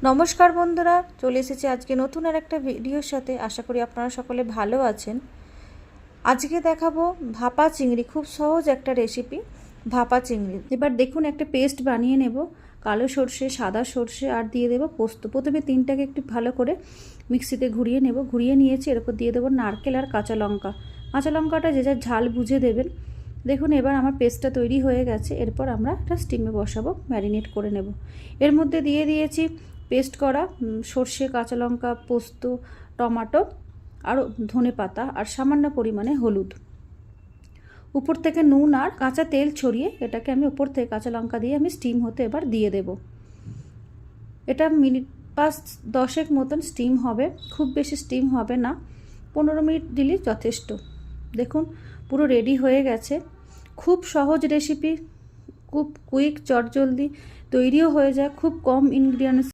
নমস্কার বন্ধুরা, চলে এসেছি আজকে নতুন আর একটা ভিডিওর সাথে। আশা করি আপনারা সকলে ভালো আছেন। আজকে দেখাবো ভাপা চিংড়ি, খুব সহজ একটা রেসিপি ভাপা চিংড়ি। এবার দেখুন, একটা পেস্ট বানিয়ে নেব। কালো সর্ষে, সাদা সর্ষে আর দিয়ে দেবো পোস্ত। প্রথমে তিনটাকে একটু ভালো করে মিক্সিতে ঘুরিয়ে নেব। ঘুরিয়ে নিয়েছি, এরপর দিয়ে দেবো নারকেল আর কাঁচা লঙ্কা। কাঁচা লঙ্কাটা যে যার ঝাল বুঝে দেবেন। দেখুন এবার আমার পেস্টটা তৈরি হয়ে গেছে। এরপর আমরা এটা স্টিমে বসাবো, ম্যারিনেট করে নেব। এর মধ্যে দিয়ে দিয়েছি পেস্ট করা সর্ষে, কাঁচা লঙ্কা, পোস্ত, টমেটো আর ধনে পাতা আর সামান্য পরিমাণে হলুদ। উপর থেকে নুন আর কাঁচা তেল ছড়িয়ে এটাকে আমি উপর থেকে কাঁচা লঙ্কা দিয়ে আমি স্টিম হতে এবার দিয়ে দেব। এটা মিনিট 5-10 মতন স্টিম হবে, খুব বেশি স্টিম হবে না, 15 মিনিট দিলেই যথেষ্ট। দেখুন পুরো রেডি হয়ে গেছে। খুব সহজ রেসিপি, খুব কুইক, চটজলদি তৈরিও হয়ে যায়, খুব কম ইনগ্রিডিয়েন্টস